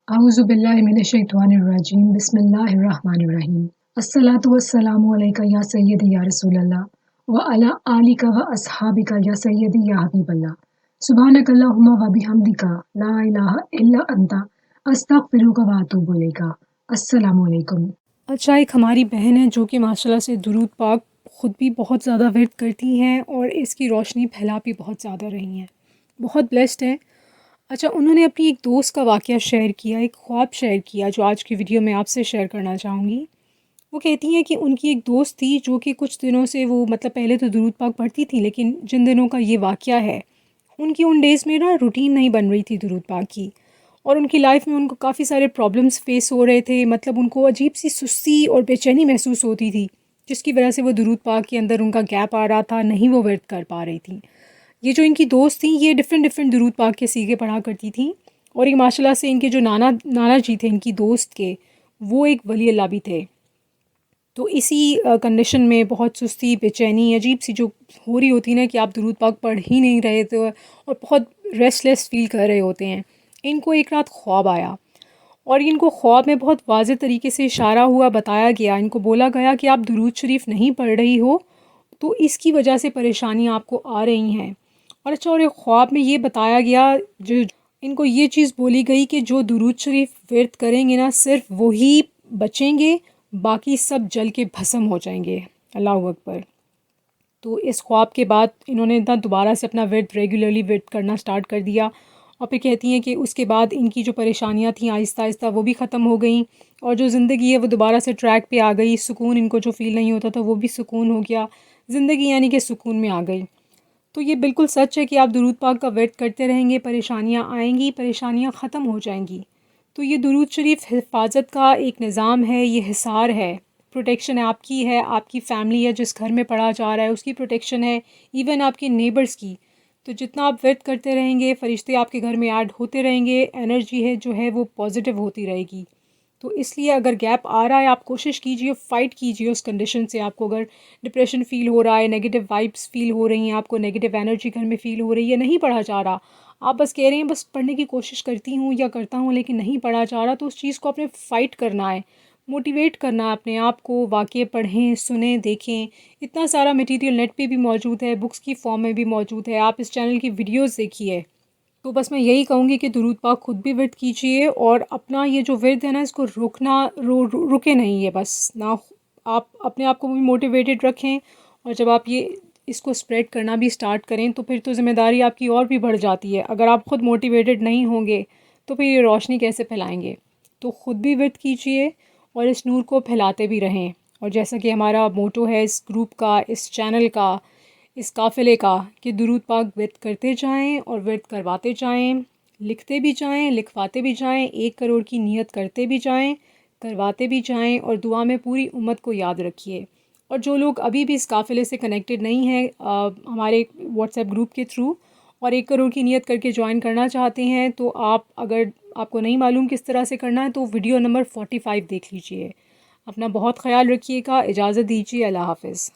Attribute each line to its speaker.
Speaker 1: औज़ुबिल्लाहिमिनश्शैतानिर्रजीम बिस्मिल्लाहिर्रहमानिर्रहीम। अस्सलातु वस्सलामु अलैका या सय्यदी या रसूलल्लाह व अला आलिका व अस्हाबिका या सय्यदी या हबीबल्लाह। सुब्हानकल्लाहुम्मा व बिहम्दिका ला इलाहा इल्ला अंता अस्तगफिरुका व अतूबु इलैका। अस्सलामु अलैकुम।
Speaker 2: अच्छा, एक हमारी बहन है जो कि माशाल्लाह से दुरूद पाक ख़ुद भी बहुत ज़्यादा विर्द करती हैं और इसकी रोशनी फैला भी बहुत ज़्यादा रही हैं, बहुत ब्लेस्ड हैं। अच्छा, उन्होंने अपनी एक दोस्त का वाक़या शेयर किया, एक ख्वाब शेयर किया जो आज की वीडियो में आपसे शेयर करना चाहूँगी। वो कहती हैं कि उनकी एक दोस्त थी जो कि कुछ दिनों से वो मतलब पहले तो दुरूद पाक पढ़ती थी, लेकिन जिन दिनों का ये वाक़या है, उनकी उन डेज़ में ना रूटीन नहीं बन रही थी दुरूद पाक की, और उनकी लाइफ में उनको काफ़ी सारे प्रॉब्लम्स फेस हो रहे थे। मतलब उनको अजीब सी सुस्ती और बेचैनी महसूस होती थी, जिसकी वजह से वो दुरूद पाक के अंदर उनका गैप आ रहा था, नहीं वो विर्द कर पा रही थी। ये जो इनकी दोस्त थी, ये डिफ़रेंट डिफ़रेंट दुरूद पाक के सीगे पढ़ा करती थी, और ये माशाल्लाह से इनके जो नाना नाना जी थे इनकी दोस्त के, वो एक वली अल्लाह भी थे। तो इसी कंडीशन में बहुत सुस्ती, बेचैनी, अजीब सी जो हो रही होती ना कि आप दुरूद पाक पढ़ ही नहीं रहे थे और बहुत रेस्टलेस फ़ील कर रहे होते हैं। इनको एक रात ख्वाब आया, और इनको ख्वाब में बहुत वाज़ेह तरीके से इशारा हुआ, बताया गया, इनको बोला गया कि आप दुरूद शरीफ नहीं पढ़ रही हो, तो इसकी वजह से परेशानियाँ आपको आ रही हैं। और अच्छा, और एक ख्वाब में ये बताया गया, जो इनको ये चीज़ बोली गई कि जो दुरूद शरीफ विर्द करेंगे ना, सिर्फ वही बचेंगे, बाकी सब जल के भस्म हो जाएंगे। अल्लाह अकबर। तो इस ख्वाब के बाद इन्होंने ना दोबारा से अपना विर्द रेगुलरली विर्द करना स्टार्ट कर दिया, और फिर कहती हैं कि उसके बाद इनकी जो परेशानियां थीं आहिस्ता आहिस्ता वो भी ख़त्म हो गई, और जो ज़िंदगी है वो दोबारा से ट्रैक पे आ गई। सुकून इनको जो फ़ील नहीं होता था वो भी सुकून हो गया, ज़िंदगी यानी कि सुकून में आ गई। तो ये बिल्कुल सच है कि आप दुरूद पाक का विर्द करते रहेंगे, परेशानियाँ आएंगी, परेशानियाँ ख़त्म हो जाएंगी। तो ये दुरूद शरीफ हिफाजत का एक निज़ाम है, ये हिसार है, प्रोटेक्शन आपकी है, आपकी फ़ैमिली है जिस घर में पढ़ा जा रहा है उसकी प्रोटेक्शन है, इवन आपके नेबर्स की। तो जितना आप विर्द करते रहेंगे, फ़रिश्ते आपके घर में ऐड होते रहेंगे, एनर्जी है जो है वो पॉजिटिव होती रहेगी। तो इसलिए अगर गैप आ रहा है, आप कोशिश कीजिए, फ़ाइट कीजिए उस कंडीशन से। आपको अगर डिप्रेशन फ़ील हो रहा है, नेगेटिव वाइब्स फ़ील हो रही हैं, आपको नेगेटिव एनर्जी घर में फ़ील हो रही है, नहीं पढ़ा जा रहा, आप बस कह रहे हैं बस पढ़ने की कोशिश करती हूँ या करता हूँ लेकिन नहीं पढ़ा जा रहा, तो उस चीज़ को आपने फ़ाइट करना है, मोटिवेट करना है अपने आप को। वाक़ये पढ़ें, सुनें, देखें। इतना सारा मटेरियल नेट पे भी मौजूद है, बुक्स की फ़ॉर्म में भी मौजूद है, आप इस चैनल की वीडियोज़ देखिए। तो बस मैं यही कहूँगी कि दुरूद पाक खुद भी विर्द कीजिए, और अपना ये जो विर्द है ना, इसको रुके नहीं है बस ना। आप अपने आप को भी मोटिवेटेड रखें, और जब आप ये इसको स्प्रेड करना भी स्टार्ट करें तो फिर तो ज़िम्मेदारी आपकी और भी बढ़ जाती है। अगर आप ख़ुद मोटिवेटेड नहीं होंगे तो फिर ये रोशनी कैसे फैलाएंगे। तो ख़ुद भी विर्द कीजिए और इस नूर को फैलाते भी रहें। और जैसा कि हमारा मोटो है इस ग्रुप का, इस चैनल का, इस काफ़िले का, कि दुरूद पाक विर्द करते जाएं और विर्द करवाते जाएं, लिखते भी जाएं, लिखवाते भी जाएं, 1 करोड़ की नीयत करते भी जाएं, करवाते भी जाएं, और दुआ में पूरी उम्मत को याद रखिए। और जो लोग अभी भी इस काफ़िले से कनेक्टेड नहीं हैं हमारे व्हाट्सएप ग्रुप के थ्रू, और 1 करोड़ की नीयत करके ज्वाइन करना चाहते हैं, तो आप, अगर आपको नहीं मालूम किस तरह से करना है, तो वीडियो नंबर 45 देख लीजिए। अपना बहुत ख्याल रखिएगा, इजाज़त दीजिए, अल्लाह हाफ़िज़।